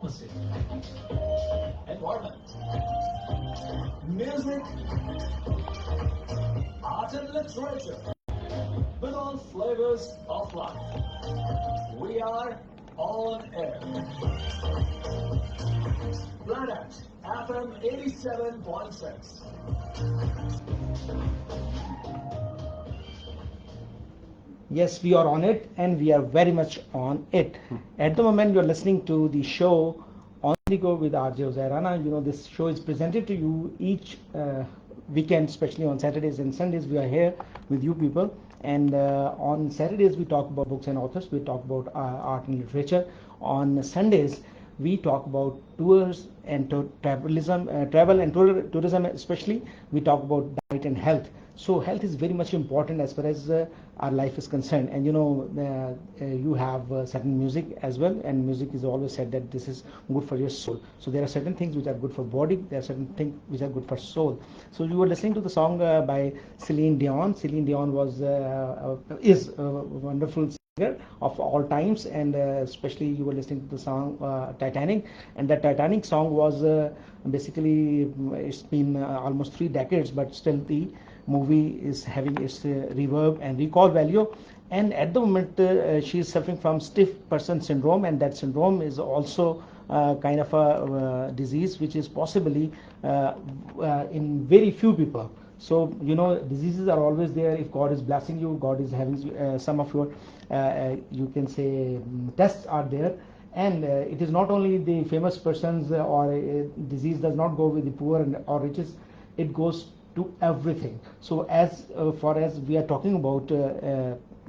atmosphere, environment, music, art and literature, with all flavors of life. We are on air. Planet FM 87.6. Yes, we are on it, and we are very much on it. At the moment, you're listening to the show On the Go with RJ Zairana. You know, this show is presented to you each weekend, especially on Saturdays and Sundays. We are here with you people. And on Saturdays, we talk about books and authors. We talk about art and literature. On Sundays, we talk about tours and travel and tourism especially. We talk about diet and health. So health is very much important as far as our life is concerned. And you know, you have certain music as well, and music is always said that this is good for your soul. So there are certain things which are good for body, there are certain things which are good for soul. So you were listening to the song by Celine Dion. Celine Dion is a wonderful singer of all times, and especially you were listening to the song Titanic, and that Titanic song was basically, it's been almost 3 decades, but still the movie is having its reverb and recall value. And at the moment she is suffering from stiff person syndrome, and that syndrome is also kind of a disease which is possibly in very few people. So you know, diseases are always there. If God is blessing you, God is having some of your you can say tests are there. And it is not only the famous persons, or disease does not go with the poor or riches, it goes to everything. So as far as we are talking about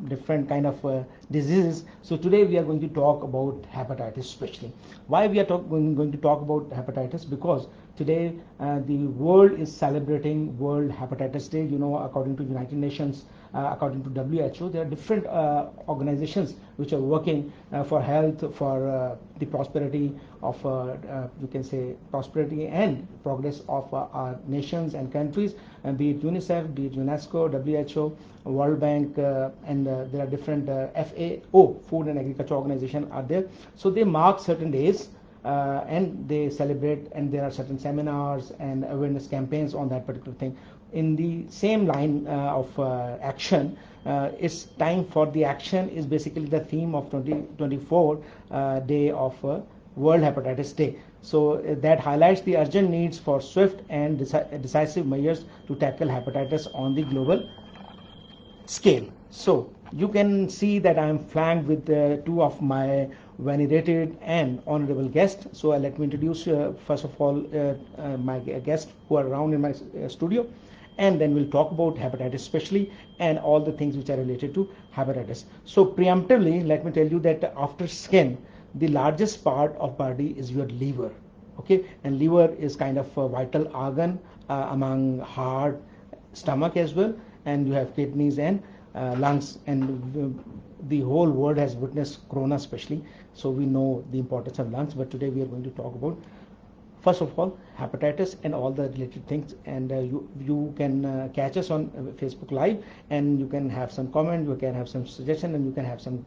different kind of diseases, so today we are going to talk about hepatitis especially. Why we are going to talk about hepatitis? Because today the world is celebrating World Hepatitis Day. You know, according to United Nations, according to WHO, there are different organizations which are working for health, for the prosperity of you can say prosperity and progress of our nations and countries, be it UNICEF, be it UNESCO, WHO, World Bank, and there are different FAO, Food and Agriculture Organization are there. So they mark certain days and they celebrate, and there are certain seminars and awareness campaigns on that particular thing. In the same line of action, it's time for the action is basically the theme of 2024 day of World Hepatitis Day. So that highlights the urgent needs for swift and decisive measures to tackle hepatitis on the global scale. So you can see that I am flanked with two of my venerated and honorable guests. So let me introduce first of all my guests who are around in my studio, and then we'll talk about hepatitis especially and all the things which are related to hepatitis. So preemptively, let me tell you that after skin, the largest part of body is your liver. Okay, and liver is kind of a vital organ among heart, stomach as well, and you have kidneys and lungs, and the whole world has witnessed corona especially, so we know the importance of lungs. But today we are going to talk about, first of all, hepatitis and all the related things. And you can catch us on Facebook Live, and you can have some comment, you can have some suggestion, and you can have some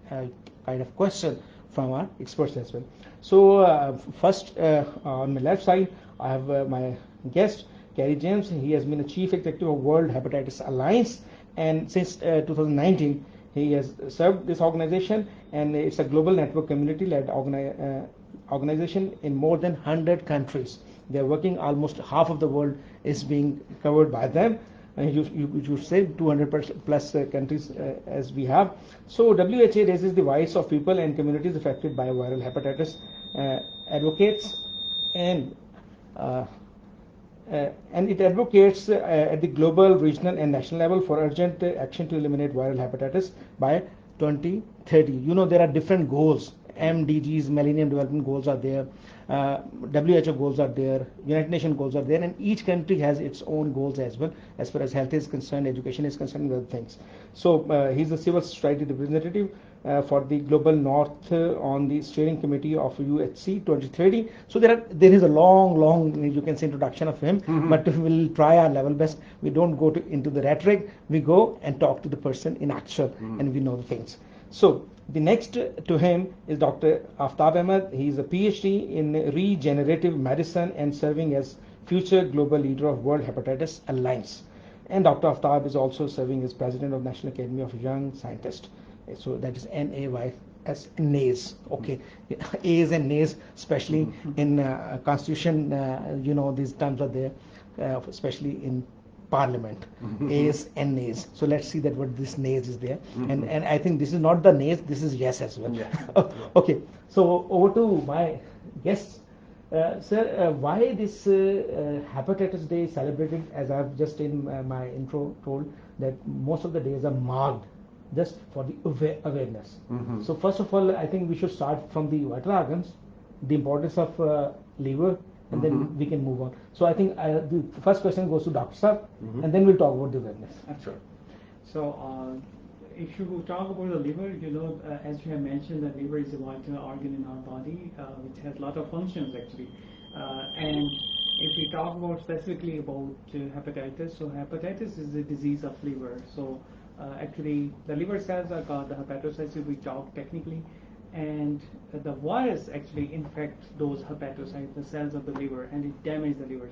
kind of question from our experts as well. So first on my left side, I have my guest Carey James. He has been the chief executive of World Hepatitis Alliance, and since 2019 he has served this organization, and it's a global network community-led organization in more than 100 countries. They are working, almost half of the world is being covered by them. You say 200 plus countries as we have. So WHO raises the voice of people and communities affected by viral hepatitis, advocates and it advocates at the global, regional and national level for urgent action to eliminate viral hepatitis by 2030. You know, there are different goals. MDGs, Millennium Development Goals are there, WHO goals are there, United Nations goals are there, and each country has its own goals as well, as far as health is concerned, education is concerned, and other things. So he's a civil society representative for the Global North on the steering committee of UHC 2030. So there is a long, you can say, introduction of him, but we'll try our level best. We don't go into the rhetoric, we go and talk to the person in actual, and we know the things. So the next to him is Dr. Aftab Ahmad. He is a PhD in regenerative medicine and serving as future global leader of World Hepatitis Alliance. And Dr. Aftab is also serving as president of National Academy of Young Scientists. So that is NAYS, NAYS. Okay, A's and Nays, especially in Constitution. These terms are there, especially in Parliament. A's and nays. So let's see that what this nays is there. And I think this is not the nays, this is yes as well. Yeah. Okay, so over to my guests. Sir, why this Hepatitis Day is celebrated, as I've just in my intro told, that most of the days are marked just for the awareness. So first of all, I think we should start from the vital organs, the importance of liver, and then we can move on. So I think the first question goes to Dr. Saab, and then we'll talk about the awareness. Sure. So if you talk about the liver, as you have mentioned, the liver is a vital organ in our body, which has a lot of functions actually. And if we talk about specifically about hepatitis, so hepatitis is a disease of liver. So actually the liver cells are called the hepatocytes if we talk technically. And the virus actually infects those hepatocytes, the cells of the liver, and it damages the liver.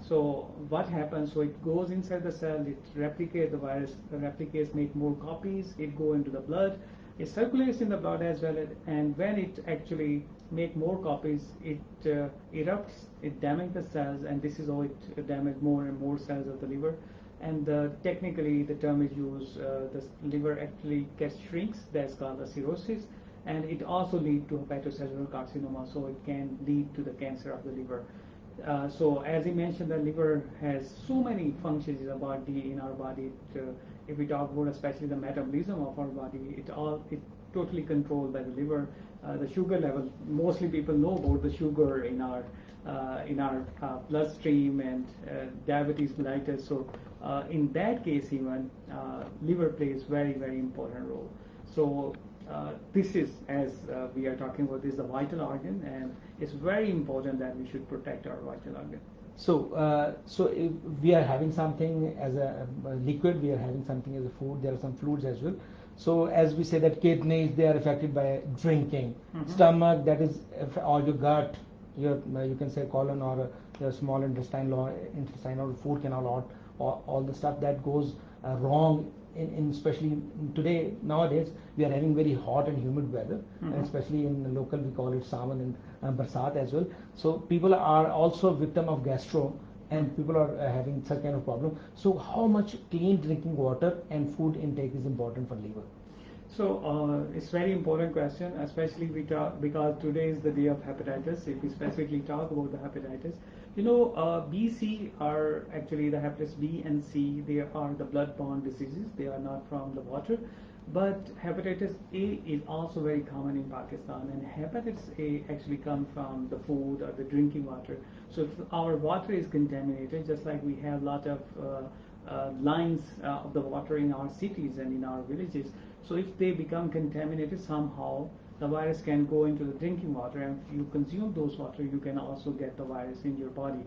So what happens? So it goes inside the cell, it replicates, the virus replicates, make more copies, it go into the blood, it circulates in the blood as well, and when it actually make more copies, it erupts, it damages the cells, and this is how it damages more and more cells of the liver. And technically the term is used, the liver actually gets shrinks, that's called the cirrhosis. And it also leads to hepatocellular carcinoma, so it can lead to the cancer of the liver. So as he mentioned, the liver has so many functions in our body. If we talk about especially the metabolism of our body, it totally controlled by the liver. The sugar level, mostly people know about the sugar in our bloodstream and diabetes mellitus. So in that case, even liver plays very, very important role. So this is, as we are talking about, this is a vital organ, and it's very important that we should protect our vital organ. So, so if we are having something as a liquid, we are having something as a food. There are some fluids as well. So, as we say that kidneys, they are affected by drinking. Stomach, that is, or your gut, your you can say colon or your small intestine or food canal, or all the stuff that goes wrong. In especially today, nowadays, we are having very hot and humid weather, and especially in local we call it sawan and barsat as well. So people are also victim of gastro, and people are having such kind of problem. So how much clean drinking water and food intake is important for liver? So it's very important question, especially because today is the day of hepatitis. If we specifically talk about the hepatitis, B, C are actually the hepatitis B and C. They are the blood-borne diseases. They are not from the water. But hepatitis A is also very common in Pakistan, and hepatitis A actually comes from the food or the drinking water. So if our water is contaminated, just like we have a lot of lines of the water in our cities and in our villages, so if they become contaminated somehow, the virus can go into the drinking water, and if you consume those water, you can also get the virus in your body.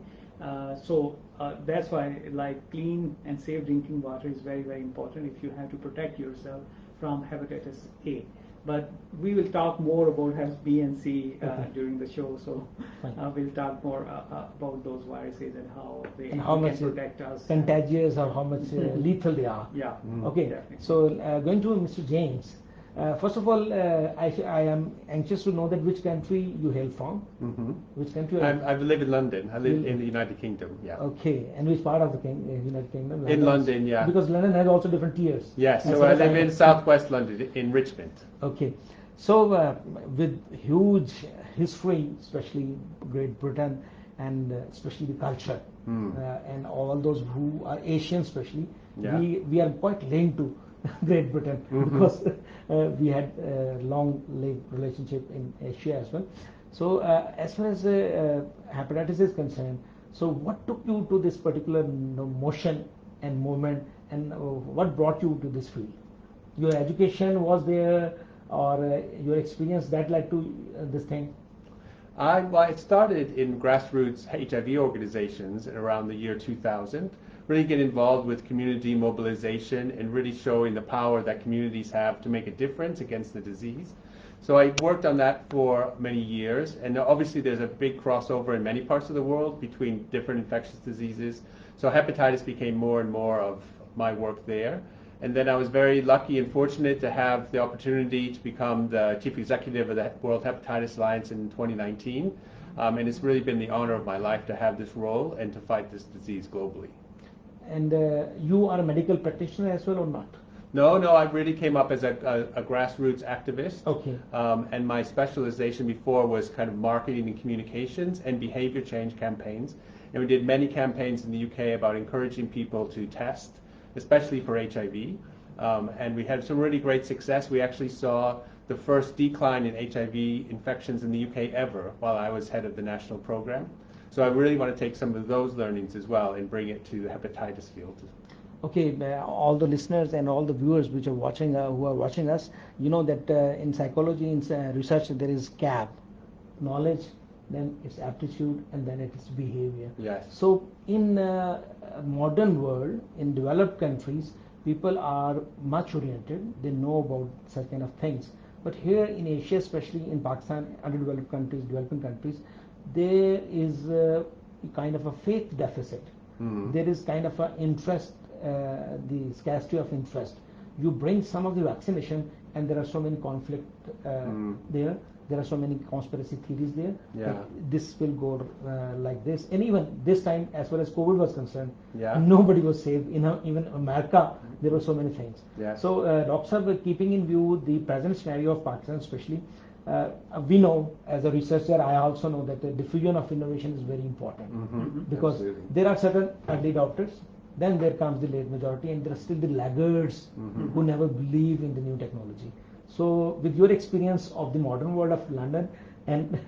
So that's why clean and safe drinking water is very, very important if you have to protect yourself from hepatitis A. But we will talk more about hepatitis B and C during the show, so we'll talk more about those viruses and how they can protect us. Contagious or how much lethal they are. Yeah. Okay. Definitely. So going to Mr. James. First of all, I am anxious to know that which country you hail from. Which country? I live in London. I live in the United Kingdom. Yeah. Okay, and which part of the United Kingdom? In London, yeah. Because London has also different tiers. Yes. So I live in southwest London, in Richmond. Okay, so with huge history, especially Great Britain, and especially the culture, and all those who are Asian, especially, we are quite linked to Great Britain because we had a long-lived relationship in Asia as well. So as far as hepatitis is concerned, so what took you to this particular motion and movement, and what brought you to this field? Your education was there, or your experience that led to this thing? I started in grassroots HIV organizations around the year 2000, really get involved with community mobilization and really showing the power that communities have to make a difference against the disease. So I worked on that for many years, and obviously there's a big crossover in many parts of the world between different infectious diseases. So hepatitis became more and more of my work there. And then I was very lucky and fortunate to have the opportunity to become the chief executive of the World Hepatitis Alliance in 2019. And it's really been the honor of my life to have this role and to fight this disease globally. And you are a medical practitioner as well or not? No, I really came up as a grassroots activist. Okay. And my specialization before was kind of marketing and communications and behavior change campaigns. And we did many campaigns in the UK about encouraging people to test, especially for HIV. And we had some really great success. We actually saw the first decline in HIV infections in the UK ever while I was head of the national program. So I really want to take some of those learnings as well and bring it to the hepatitis field. Okay, all the listeners and all the viewers which are watching, who are watching us, you know that in psychology, in research, there is CAB, knowledge, then it's aptitude, and then it's behavior. Yes. So in modern world, in developed countries, people are much oriented. They know about such kind of things. But here in Asia, especially in Pakistan, underdeveloped countries, developing countries, there is kind of a faith deficit. Mm-hmm. There is kind of an interest, the scarcity of interest. You bring some of the vaccination, and there are so many conflict there. There are so many conspiracy theories there. Yeah. That this will go like this. And even this time, as far as COVID was concerned, Yeah. nobody was safe. Even America, there were so many things. Yeah. So, Dr. Sir, keeping in view the present scenario of Pakistan, especially, we know as a researcher, I also know that the diffusion of innovation is very important because Absolutely. there are certain early adopters, then there comes the late majority, and there are still the laggards who never believe in the new technology. So, with your experience of the modern world of London and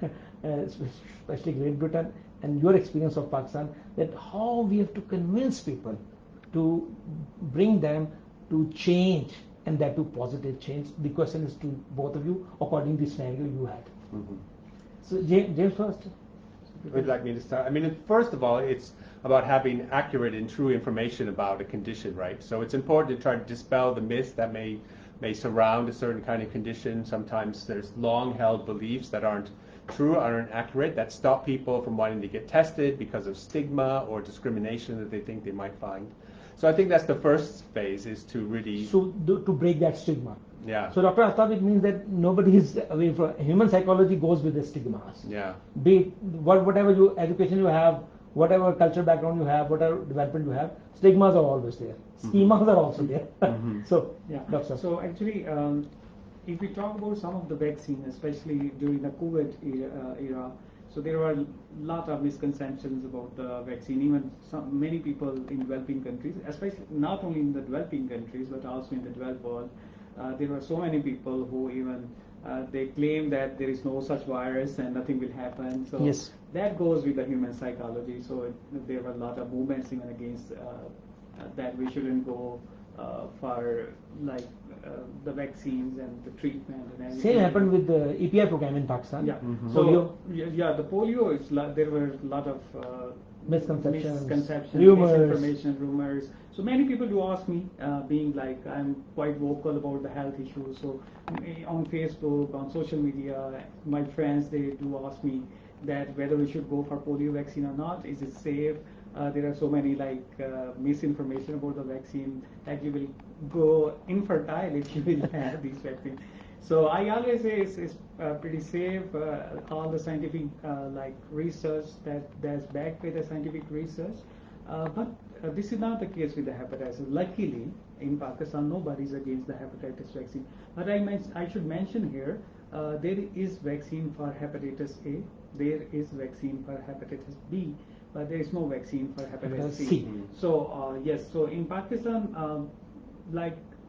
especially Great Britain, and your experience of Pakistan, that how we have to convince people to bring them to change, and that to positive change. The question is to both of you, according to the scenario you had. So, James first. Would you like me to start? I mean, first of all, it's about having accurate and true information about a condition, right? So it's important to try to dispel the myths that may surround a certain kind of condition. Sometimes there's long-held beliefs that aren't true, aren't accurate, that stop people from wanting to get tested because of stigma or discrimination that they think they might find. So I think that's the first phase, is to really... So to break that stigma. Yeah. So Dr. Aftab, it means that nobody is away from... Human psychology goes with the stigmas. Yeah. Be it whatever education you have, whatever cultural background you have, whatever development you have, stigmas are always there. Schemas are also there. So, Yeah. Dr. So actually, if we talk about some of the vaccine, especially during the COVID era, so there were a lot of misconceptions about the vaccine. Even many people in developing countries, especially not only in the developing countries but also in the developed world, there were so many people who even they claim that there is no such virus and nothing will happen. So Yes. that goes with the human psychology. So there were a lot of movements even against that we shouldn't go for like the vaccines and the treatment and everything. Same happened with the EPI program in Pakistan. Yeah. Polio. Yeah, the polio is there were a lot of Misconceptions, rumors, rumors. misinformation, rumors. So many people do ask me, being like I'm quite vocal about the health issues. So on Facebook, on social media, my friends, they do ask me that whether we should go for polio vaccine or not. Is it safe? There are so many misinformation about the vaccine that you will go infertile if you will have these vaccines. So I always say it's pretty safe. All the scientific research that's backed by the scientific research. But this is not the case with the hepatitis. Luckily, in Pakistan, nobody's against the hepatitis vaccine. But I should mention here, there is vaccine for hepatitis A. There is vaccine for hepatitis B. But there is no vaccine for hepatitis C. So yes, so in Pakistan,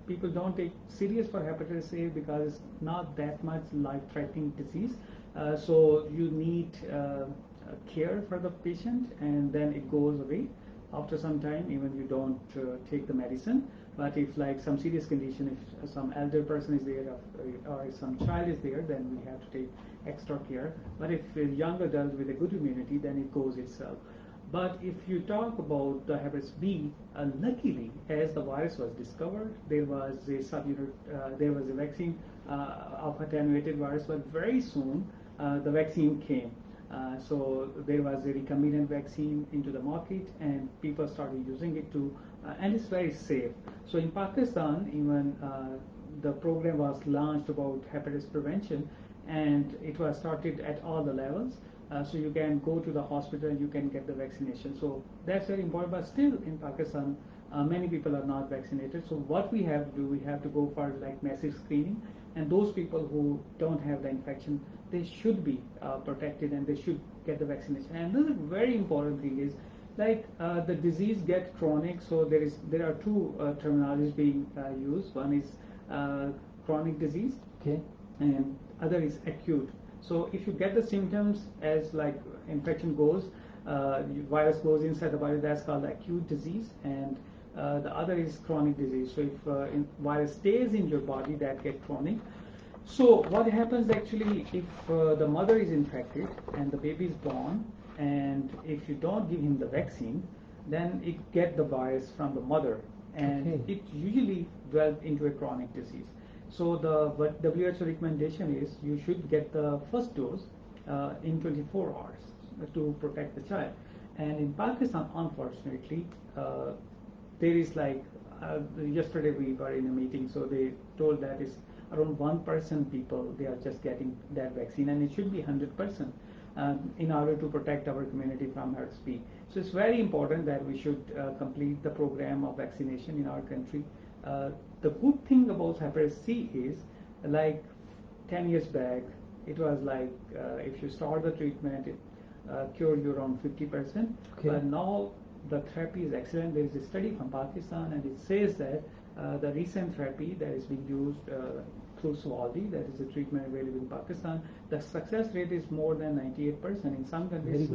people don't take serious for hepatitis A because it's not that much life-threatening disease. So you need care for the patient, and then it goes away after some time. Even you don't take the medicine. But if some serious condition, if some elder person is there or if some child is there, then we have to take extra care. But if a young adult with a good immunity, then it goes itself. But if you talk about the hepatitis B, luckily, as the virus was discovered, there was a there was a vaccine of attenuated virus, but very soon the vaccine came. So there was a recombinant vaccine into the market, and people started using it too, and it's very safe. So in Pakistan, even the program was launched about hepatitis prevention, and it was started at all the levels. So you can go to the hospital, you can get the vaccination. So that's very important. But still, in Pakistan, many people are not vaccinated. So what we have to do, we have to go for like massive screening, and those people who don't have the infection, they should be protected and they should get the vaccination. And another very important thing is, like the disease get chronic. So there are two terminologies being used. One is chronic disease, Okay. and other is acute. So if you get the symptoms as like infection goes, virus goes inside the body, that's called acute disease, and the other is chronic disease. So if virus stays in your body, that get chronic. So what happens actually if the mother is infected and the baby is born, and if you don't give him the vaccine, then it get the virus from the mother, and Okay. it usually develops into a chronic disease. So the WHO recommendation is you should get the first dose in 24 hours to protect the child. And in Pakistan, unfortunately, there is like yesterday we were in a meeting, so they told that is around 1% people they are just getting that vaccine, and it should be 100% in order to protect our community from hepatitis B. So it's very important that we should complete the program of vaccination in our country. The good thing about hepatitis C is, like 10 years back, it was like if you start the treatment, it cured you around 50%. Okay. But now the therapy is excellent. There is a study from Pakistan, and it says that the recent therapy that is being used through Swaldi, that is a treatment available in Pakistan, the success rate is more than 98%. In some countries,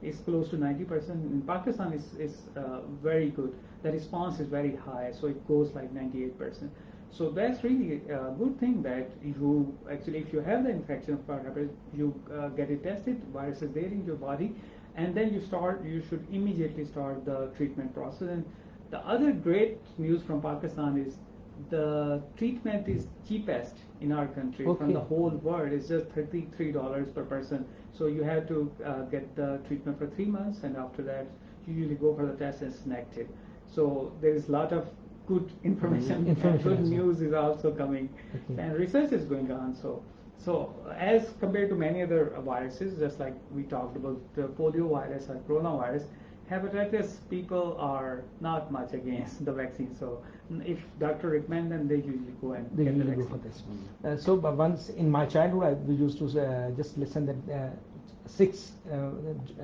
is close to 90%. In Pakistan, is very good. The response is very high, so it goes like 98%. So that's really a good thing that you actually, if you have the infection of hepatitis, you get it tested, virus is there in your body, and then you should immediately start the treatment process. And the other great news from Pakistan is the treatment is cheapest in our country from the whole world. It's just $33 per person. So you have to get the treatment for 3 months, and after that you usually go for the test and it's negative. So there is a lot of good information. And good news is also coming, and research is going on. So as compared to many other viruses, just like we talked about the polio virus or coronavirus, hepatitis people are not much against the vaccine. So if doctor recommend them, they usually go and They get the usually go vaccine. for this. So once in my childhood, we used to just listen that 6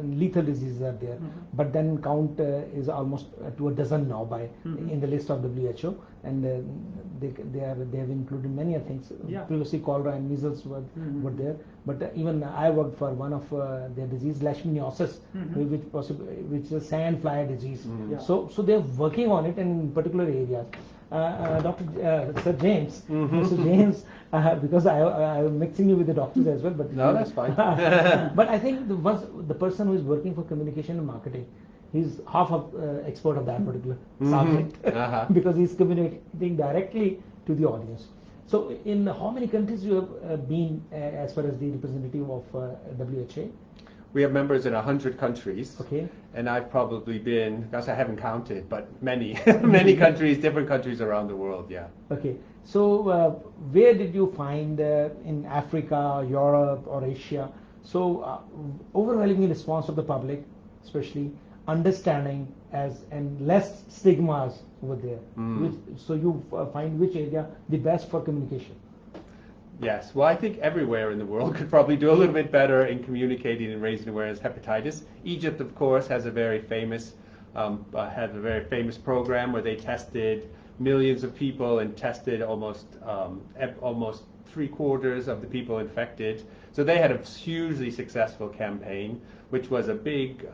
lethal diseases are there, but then count is almost to a dozen now by in the list of WHO, and they have included many other things. Yeah. Previously, cholera and measles were there, but even I worked for one of their disease, leishmaniasis, which is a sand fly disease. Yeah. So they're working on it in particular areas. Sir James, Mr. James, because I'm mixing you with the doctors as well, but No, that's fine. but I think the person who is working for communication and marketing, he's half of expert of that particular subject because he's communicating directly to the audience. So, in how many countries you have been as far as the representative of WHA? We have members in 100 countries. Okay. And I've probably been, gosh, I haven't counted, but many, many countries, different countries around the world, yeah. Okay. So, where did you find in Africa, Europe, or Asia? So, overwhelming response of the public, especially understanding and less stigmas over there. So, you find which area the best for communication? Yes, well, I think everywhere in the world could probably do a little bit better in communicating and raising awareness of hepatitis. Egypt, of course, has a very famous program where they tested millions of people and tested almost 3/4 of the people infected. So they had a hugely successful campaign, which was a big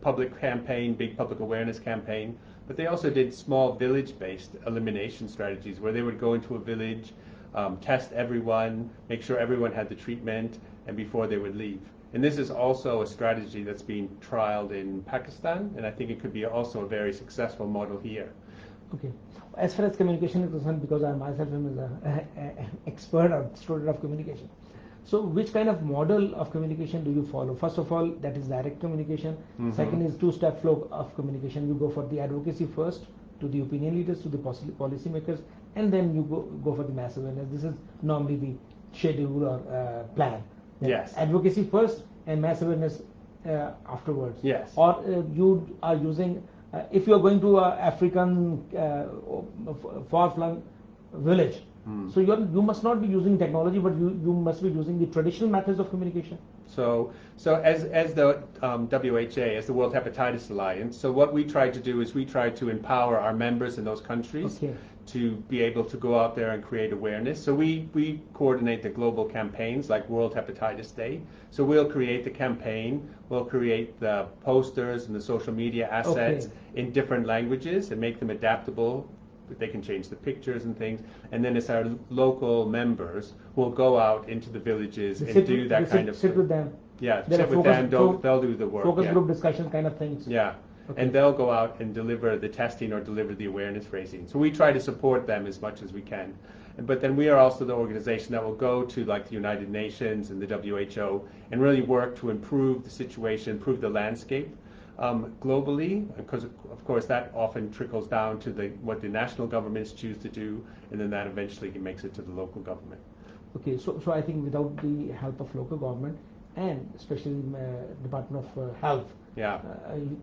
public campaign, big public awareness campaign. But they also did small village-based elimination strategies where they would go into a village, test everyone, make sure everyone had the treatment, and before they would leave. And this is also a strategy that's being trialed in Pakistan, and I think it could be also a very successful model here. Okay. As far as communication is concerned, because I myself am an expert or student of communication. So which kind of model of communication do you follow? First of all, that is direct communication. Second is two-step flow of communication. You go for the advocacy first, to the opinion leaders, to the policy makers, and then you go for the mass awareness. This is normally the schedule or plan. Yes. Advocacy first and mass awareness afterwards. Yes. Or you are using, if you are going to an African far-flung village, so you must not be using technology, but you must be using the traditional methods of communication. So as the WHA, as the World Hepatitis Alliance, so what we try to do is we try to empower our members in those countries to be able to go out there and create awareness. So we coordinate the global campaigns like World Hepatitis Day. So we'll create the campaign, we'll create the posters and the social media assets in different languages and make them adaptable. They can change the pictures and things, and then it's our local members who will go out into the villages and do that kind of sit with them. Yeah, sit with them. They'll do the work. Focus group discussion kind of things. Yeah, and they'll go out and deliver the testing or deliver the awareness raising. So we try to support them as much as we can. But then we are also the organization that will go to like the United Nations and the WHO and really work to improve the situation, improve the landscape. Globally, because of course that often trickles down to what the national governments choose to do, and then that eventually makes it to the local government. Okay, so I think without the help of local government and especially Department of Health,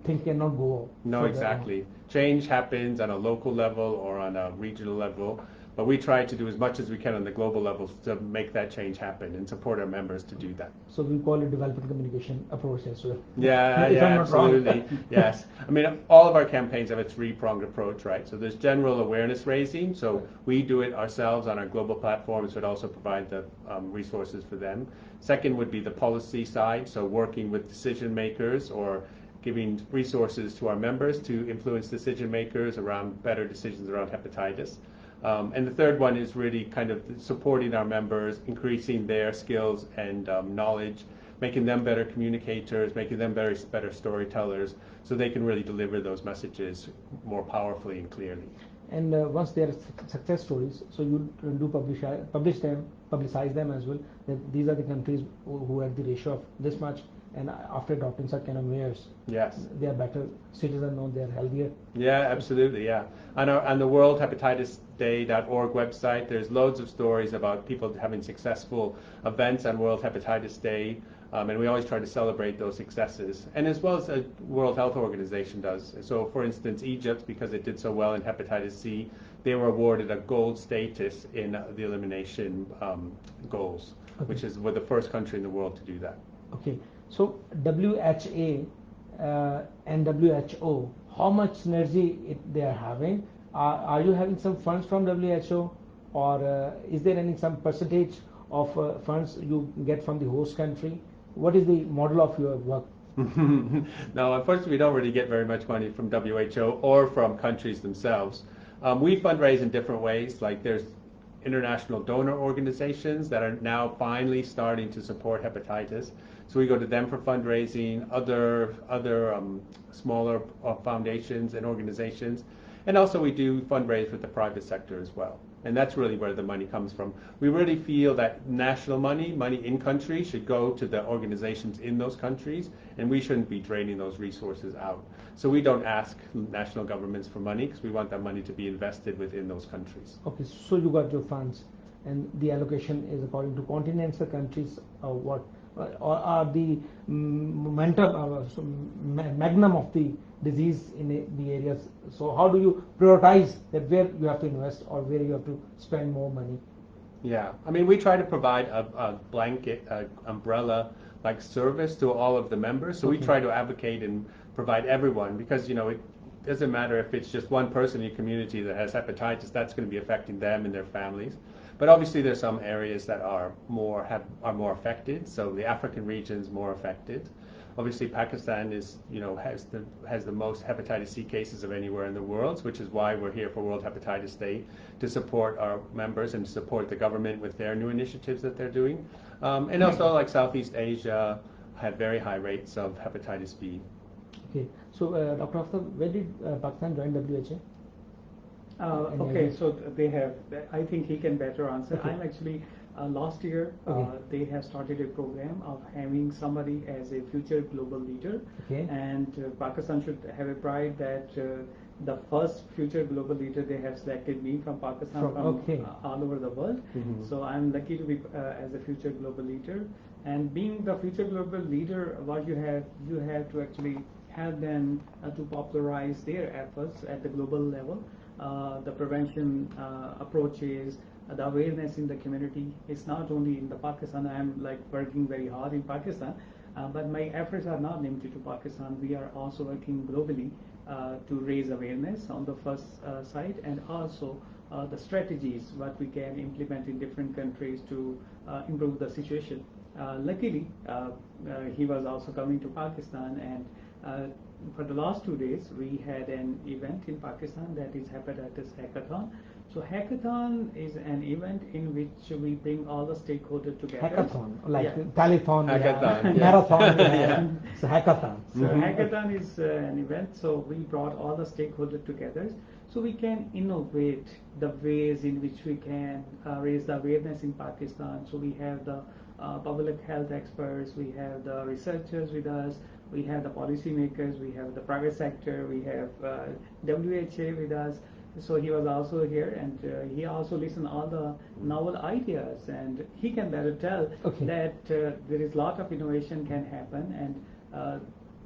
things cannot go. No, exactly. Change happens on a local level or on a regional level. But we try to do as much as we can on the global level to make that change happen and support our members to do that. So we call it development communication approach as well. Yeah, absolutely. Yes. I mean, all of our campaigns have a three-pronged approach, right? So there's general awareness raising. So we do it ourselves on our global platforms, but also provide the resources for them. Second would be the policy side. So working with decision makers or giving resources to our members to influence decision makers around better decisions around hepatitis. And the third one is really kind of supporting our members, increasing their skills and knowledge, making them better communicators, making them better storytellers, so they can really deliver those messages more powerfully and clearly. And once they are success stories, so you do publish them, publicize them as well. That these are the countries who had the ratio of this much, and after adopting such kind of measures, they are better citizens, know they are healthier. Yeah, absolutely. Yeah, on the World Hepatitis Day.org website, there's loads of stories about people having successful events on World Hepatitis Day, and we always try to celebrate those successes, and as well as the World Health Organization does. So, for instance, Egypt, because it did so well in hepatitis C, they were awarded a gold status in the elimination goals, which is we're the first country in the world to do that. Okay. So WHA and WHO, how much synergy they are having? Are you having some funds from WHO, or is there some percentage of funds you get from the host country? What is the model of your work? No, unfortunately, we don't really get very much money from WHO or from countries themselves. We fundraise in different ways. Like there's international donor organizations that are now finally starting to support hepatitis. So we go to them for fundraising, other smaller foundations and organizations. And also we do fundraise with the private sector as well. And that's really where the money comes from. We really feel that national money in country, should go to the organizations in those countries, and we shouldn't be draining those resources out. So we don't ask national governments for money because we want that money to be invested within those countries. Okay, so you got your funds, and the allocation is according to continents or countries, or what? Or are the magnum of the disease in the areas? So how do you prioritize that where you have to invest or where you have to spend more money? Yeah, I mean, we try to provide a blanket, umbrella like service to all of the members. So we try to advocate and provide everyone, because it doesn't matter if it's just one person in your community that has hepatitis, that's going to be affecting them and their families. But obviously there's some areas that are more affected. So the African region's more affected. Obviously Pakistan has the most hepatitis C cases of anywhere in the world, which is why we're here for World Hepatitis Day, to support our members and to support the government with their new initiatives that they're doing. And also like Southeast Asia, had very high rates of hepatitis B. Okay, so Dr. Aftab, when did Pakistan join WHO? Okay, so they have, I think he can better answer. Okay. I'm actually, last year, Okay. they have started a program of having somebody as a future global leader. Okay. And Pakistan should have a pride that the first future global leader, they have selected me from Pakistan, Okay. all over the world. Mhm. So I'm lucky to be as a future global leader. And being the future global leader, what you have to actually help them to popularize their efforts at the global level. The prevention approaches, the awareness in the community. It's not only in the Pakistan. I'm like working very hard in Pakistan, but my efforts are not limited to Pakistan. We are also working globally to raise awareness on the first side, and also the strategies what we can implement in different countries to improve the situation. Luckily, he was also coming to Pakistan, and for the last 2 days, we had an event in Pakistan that is Hepatitis Hackathon. So Hackathon is an event in which we bring all the stakeholders together. Hackathon, like Yeah. telethon, Hackathon, yeah. yeah. Marathon, yeah. Yeah. So hackathon. So Hackathon is an event, so we brought all the stakeholders together so we can innovate the ways in which we can raise the awareness in Pakistan. So we have the public health experts, we have the researchers with us, we have the policymakers, we have the private sector, we have WHO with us. So he was also here, and he also listened all the novel ideas, and he can better tell Okay. that there is a lot of innovation can happen, and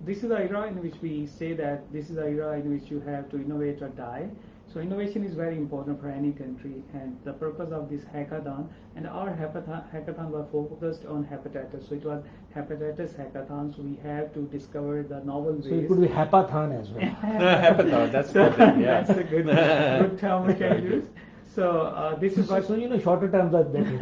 this is the era in which we say that this is the era in which you have to innovate or die. So innovation is very important for any country, and the purpose of this hackathon, and our hackathon was focused on hepatitis. So it was hepatitis hackathon. So we have to discover the novel ways. So it could be hapathon as well. Hepatitis, that's So good. Yeah. that's a good term we can use. So this is what. So shorter terms are better.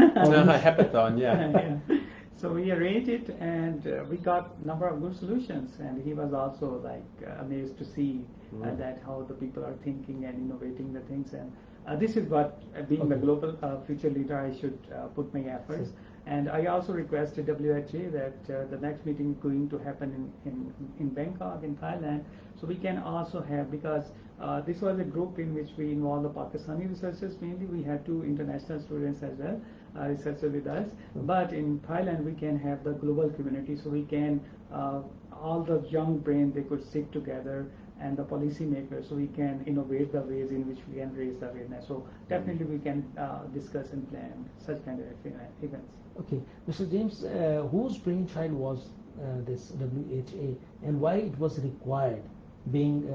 Hepathon, yeah. Yeah. So we arranged it, and we got number of good solutions. And he was also like amazed to see that how the people are thinking and innovating the things. And this is what, being the Okay. global future leader, I should put my efforts. And I also requested WHO that the next meeting is going to happen in Bangkok, in Thailand. So we can also have, because this was a group in which we involved the Pakistani researchers mainly. We had 2 international students as well, researchers with us. But in Thailand, we can have the global community. So we can, all the young brain, they could sit together, and the policymakers, so we can innovate the ways in which we can raise the awareness. So definitely we can discuss and plan such kind of events. Okay, Mr. James, whose brainchild was this WHA, and why it was required? Being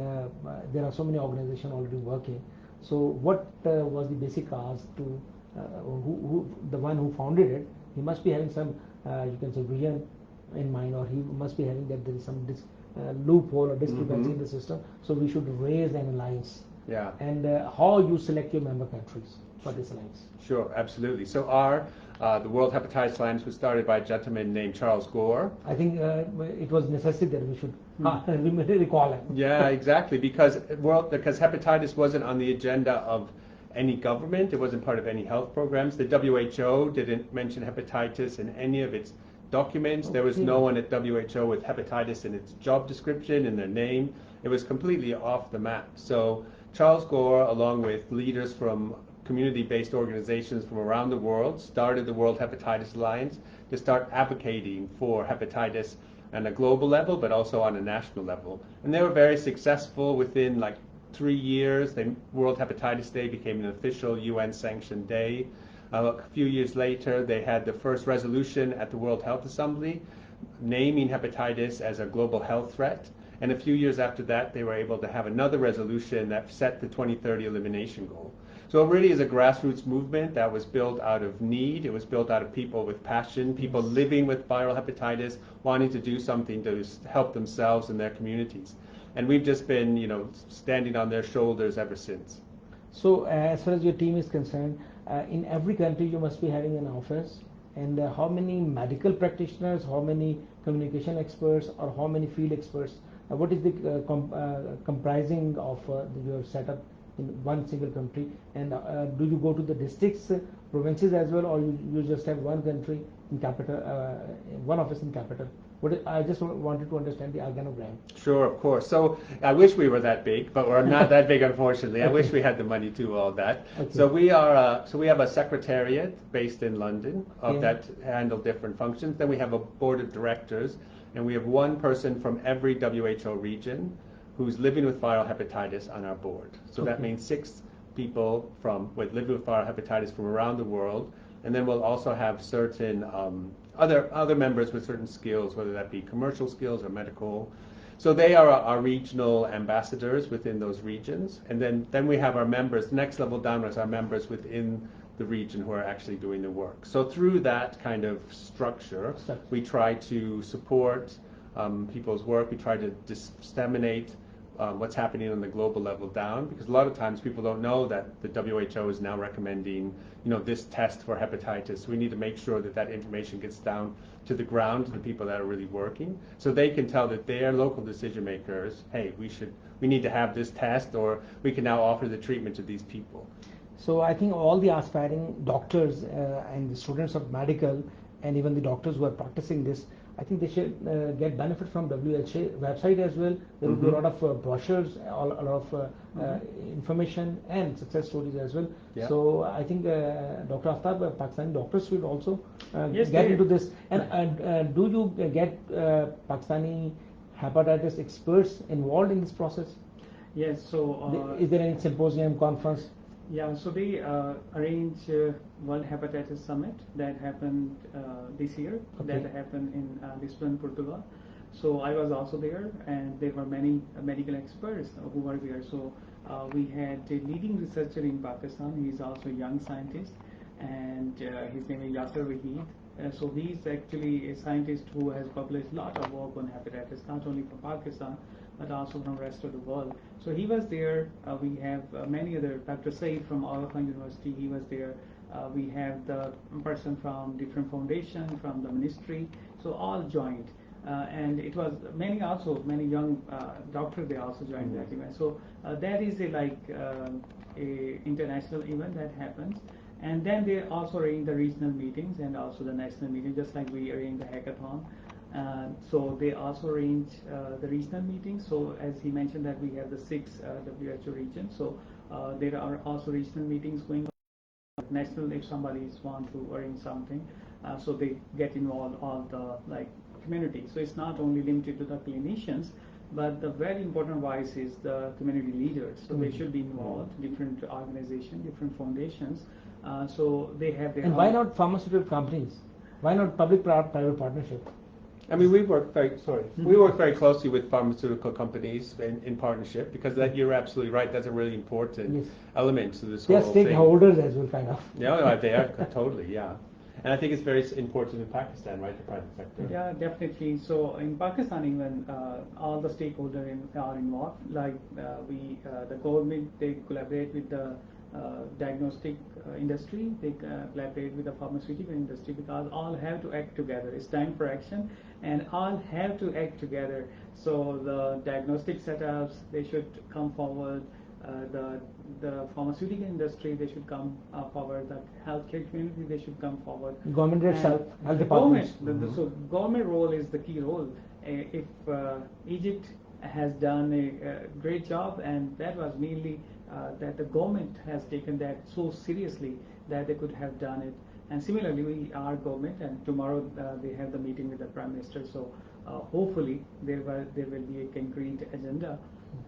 there are so many organizations already working, so what was the basic ask to who the one who founded it? He must be having some you can say vision in mind, or he must be having that there is some loophole or discrepancy in the system. So we should raise an alliance. Yeah. And how you select your member countries for this alliance? Sure, absolutely. So the World Hepatitis Alliance was started by a gentleman named Charles Gore. I think it was necessary that we should recall him. Yeah, exactly, because hepatitis wasn't on the agenda of any government. It wasn't part of any health programs. The WHO didn't mention hepatitis in any of its documents. There was no one at WHO with hepatitis in its job description, in their name. It was completely off the map. So Charles Gore, along with leaders from community-based organizations from around the world, started the World Hepatitis Alliance to start advocating for hepatitis on a global level, but also on a national level. And they were very successful. Within like 3 years, World Hepatitis Day became an official UN-sanctioned day. A few years later, they had the first resolution at the World Health Assembly naming hepatitis as a global health threat. And a few years after that, they were able to have another resolution that set the 2030 elimination goal. So it really is a grassroots movement that was built out of need. It was built out of people with passion, people living with viral hepatitis, wanting to do something to help themselves and their communities. And we've just been, standing on their shoulders ever since. So as far as your team is concerned, in every country you must be having an office, and how many medical practitioners, how many communication experts, or how many field experts? What is the comprising of your setup in one single country? And do you go to the districts, provinces as well, or you just have one country in capital, one office in capital? I just wanted to understand the organogram. Sure, of course. So I wish we were that big, but we're not that big, unfortunately. I wish we had the money to do all that. Okay. So we have a secretariat based in London that handle different functions. Then we have a board of directors, and we have one person from every WHO region who's living with viral hepatitis on our board. So that means 6 people with living with viral hepatitis from around the world, and then we'll also have certain other members with certain skills, whether that be commercial skills or medical. So they are our regional ambassadors within those regions, and then we have our members. The next level down is our members within the region who are actually doing the work. So through that kind of structure, we try to support people's work. We try to disseminate what's happening on the global level down, because a lot of times people don't know that the WHO is now recommending, this test for hepatitis. We need to make sure that that information gets down to the ground, to the people that are really working, so they can tell that their local decision makers, hey, we need to have this test, or we can now offer the treatment to these people. So I think all the aspiring doctors and the students of medical, and even the doctors who are practicing this, I think they should get benefit from WHO website as well. There will be a lot of brochures, a lot of information and success stories as well. Yeah. So I think Dr. Aftab, Pakistani doctors should also Yes, get into this. And do you get Pakistani hepatitis experts involved in this process? Yes, so Is there any symposium, conference? yeah, so they arrange World Hepatitis Summit that happened this year. Okay. That happened in Lisbon, Portugal. So I was also there, and there were many medical experts who were there. So we had a leading researcher in Pakistan. He is also a young scientist, and his name is Yasser Wahid. So he is actually a scientist who has published a lot of work on hepatitis, not only from Pakistan, but also from the rest of the world. So he was there. We have many other, Dr. Said from Al University, he was there. We have the person from different foundation, from the ministry, so all joined. And it was many young doctors, they also joined that event. So that is a international event that happens. And then they also arrange the regional meetings and also the national meeting, just like we arrange the hackathon. So they also arrange the regional meetings. So as he mentioned that we have the 6 WHO regions. So there are also regional meetings going on. National, if somebody want to arrange something, so they get involved all the community. So it's not only limited to the clinicians, but the very important voice is the community leaders. So they should be involved, different organizations, different foundations. So they have their And why not pharmaceutical companies? Why not public-private partnership? I mean, we work very closely with pharmaceutical companies in partnership, because you're absolutely right. That's a really important element to this They are whole thing. stakeholders as well, kind of. Yeah, they are totally, yeah. And I think it's very important in Pakistan, right, the private sector. Yeah, definitely. So in Pakistan, even all the stakeholders are involved. The government, they collaborate with the diagnostic industry, they collaborate with the pharmaceutical industry, because all have to act together. It's time for action, and all have to act together. So the diagnostic setups, they should come forward. The pharmaceutical industry, they should come forward. The healthcare community, they should come forward. Government itself, health departments. So government role is the key role. If Egypt has done a great job, and that was mainly that the government has taken that so seriously that they could have done it. And similarly, we are government, and tomorrow they have the meeting with the Prime Minister. So hopefully there will be a concrete agenda,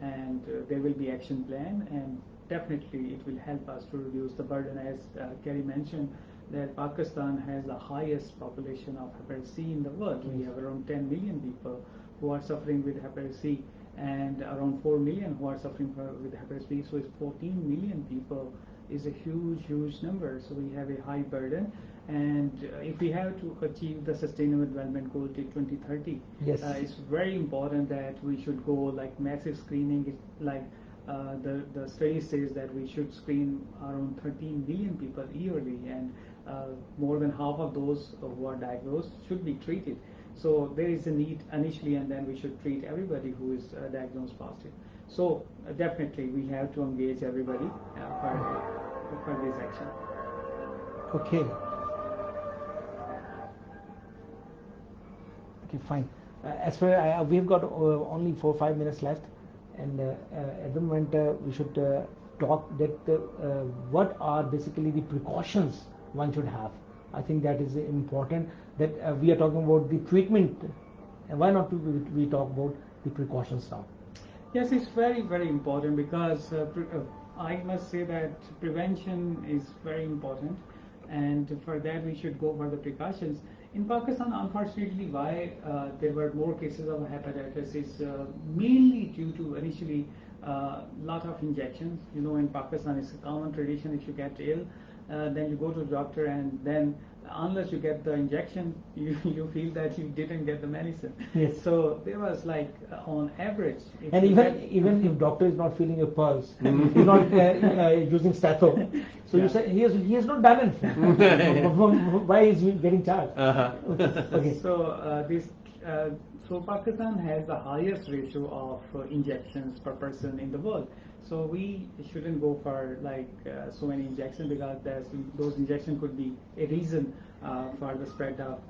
and there will be action plan, and definitely it will help us to reduce the burden. As Carey mentioned, that Pakistan has the highest population of hepatitis C in the world. We have around 10 million people who are suffering with hepatitis C, and around 4 million who are suffering with hepatitis B. So it's 14 million people is a huge number. So we have a high burden, and if we have to achieve the Sustainable Development Goal till 2030, it's very important that we should go like massive screening. The study says that we should screen around 13 million people yearly, and more than half of those who are diagnosed should be treated. So there is a need initially, and then we should treat everybody who is diagnosed positive. So definitely we have to engage everybody for this action. Okay. Okay, fine. as far we've got only 4 or 5 minutes left, and at the moment we should talk that what are basically the precautions one should have. I think that is important, that we are talking about the treatment, and why not we talk about the precautions now? Yes, it's very, very important, because I must say that prevention is very important, and for that we should go for the precautions. In Pakistan, unfortunately, why there were more cases of hepatitis is mainly due to initially lot of injections. You know, in Pakistan, it's a common tradition, if you get ill, then you go to the doctor, and then unless you get the injection, you feel that you didn't get the medicine. Yes. So there was like on average. And even if doctor is not feeling your pulse, he's not using stethoscope, so Yeah. you say he has not done anything. Why is he getting charged? Okay. So Pakistan has the highest ratio of injections per person in the world. So we shouldn't go for like so many injections, because those injections could be a reason for the spread of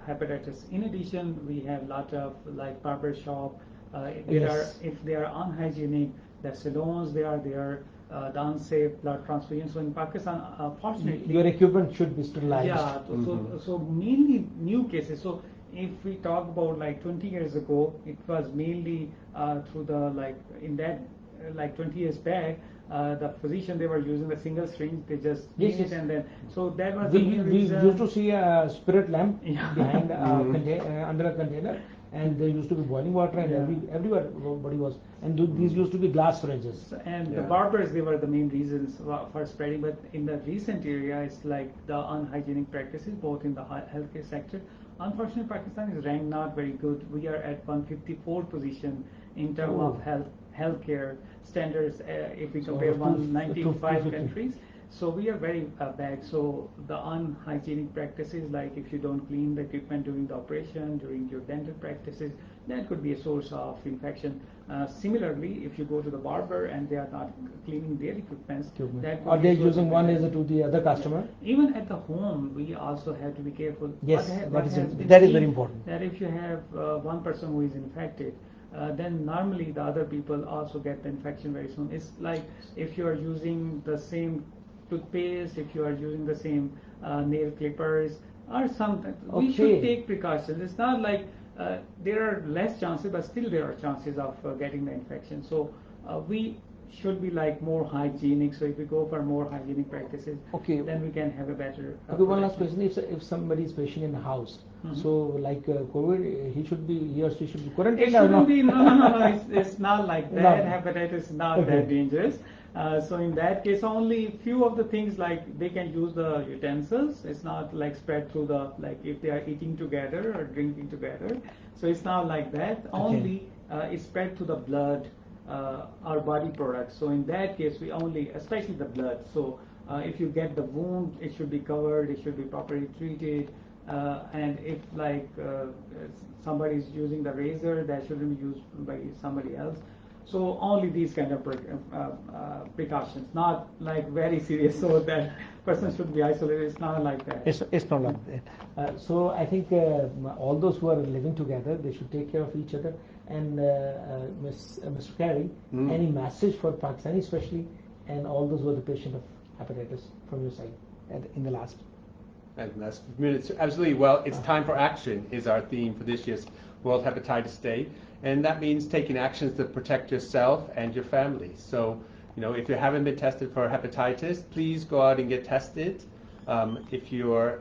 hepatitis. In addition, we have a lot of like barber shop. If they are unhygienic, the salons they are the unsafe blood transfusion. So in Pakistan, fortunately, Your equipment should be sterilized. yeah. So mainly new cases. So if we talk about like 20 years ago, it was mainly through the like in that like 20 years back, the physician, they were using the single syringe. They just Yes, use yes. it, and then so that was We the main reason. used to see a spirit lamp Yeah. behind under a container, and there used to be boiling water, and Yeah. everybody was, and these used to be glass syringes. And Yeah. the barbers, they were the main reasons for spreading. But in the recent area, it's like the unhygienic practices, both in the healthcare sector. Unfortunately, Pakistan is ranked not very good. We are at 154th position in terms of healthcare standards if we So compare two- 195 250. countries. So we are very bad. So the unhygienic practices, like if you don't clean the equipment during the operation, during your dental practices, that could be a source of infection. Similarly, if you go to the barber and they are not cleaning their equipment, that could Or be they're a source using of one infection. as to the other customer. Even at the home, we also have to be careful. Yes, What that has been is very seen important. That if you have one person who is infected, then normally the other people also get the infection very soon. It's like if you are using the same toothpaste, if you are using the same nail clippers or something, we should Okay. take precautions. It's not like there are less chances, but still there are chances of getting the infection. So we should be like more hygienic. So if we go for more hygienic practices, Okay. then we can have a better. Okay, one last protection. question. If somebody is patient in the house, Mhm. so like COVID, he or she should be It quarantined or shouldn't not? be, no. It's not like that. No. Hepatitis is not Okay. that dangerous. So in that case, only few of the things, like they can use the utensils. It's not like spread through the, like if they are eating together or drinking together. So it's not like that. Only it's spread through the blood, our body products. So in that case, we only, especially the blood. So if you get the wound, it should be covered. It should be properly treated. And if like somebody is using the razor, that shouldn't be used by somebody else. So only these kind of precautions, not like very serious, so that person should be isolated. It's not like that. It's not like that. So I think all those who are living together, they should take care of each other. And Mr. Carey, any message for Pakistani especially, and all those who are the patient of hepatitis from your side in the last? And that's minutes. Absolutely. Well, it's time for action is our theme for this year's World Hepatitis Day, and that means taking actions to protect yourself and your family. So, if you haven't been tested for hepatitis, please go out and get tested. If you're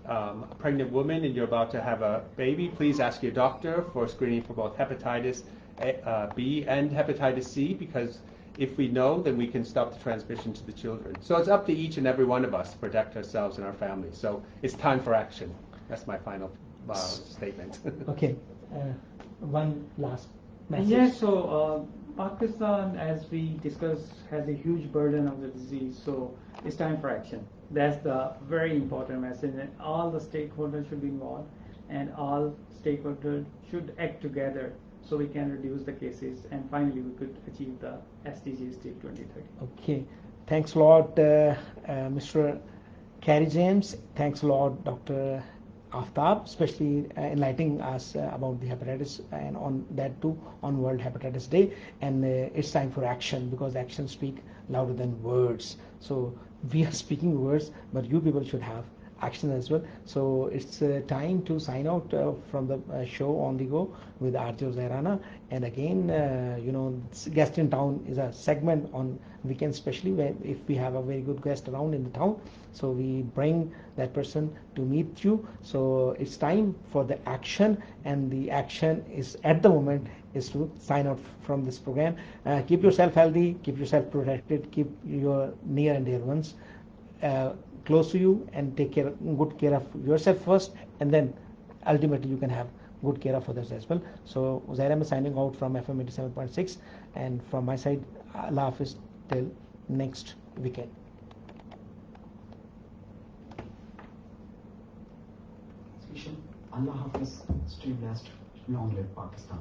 a pregnant woman and you're about to have a baby, please ask your doctor for screening for both hepatitis B and hepatitis C, because if we know, then we can stop the transmission to the children. So it's up to each and every one of us to protect ourselves and our families. So it's time for action. That's my final statement. Okay, one last message. Yes, so Pakistan, as we discussed, has a huge burden of the disease, so it's time for action. That's the very important message, and all the stakeholders should be involved, and all stakeholders should act together so we can reduce the cases, and finally we could achieve the SDGs till 2030. Okay, thanks a lot, Mr. Carey James. Thanks a lot, Dr. Aftab, especially enlightening us about the hepatitis, and on that too on World Hepatitis Day. And it's time for action, because actions speak louder than words. So we are speaking words, but you people should have action as well. So it's time to sign out from the show On The Go with RJ Zairana. And again, Guest in Town is a segment on weekends, especially where if we have a very good guest around in the town, so we bring that person to meet you. So it's time for the action, and the action is at the moment is to sign out from this program. Keep yourself healthy, keep yourself protected, keep your near and dear ones close to you, and take good care of yourself first, and then ultimately you can have good care of others as well. So Zaira is signing out from FM 87.6, and from my side, Allah Hafiz till next weekend. Allah Hafiz, stay blessed, long live Pakistan.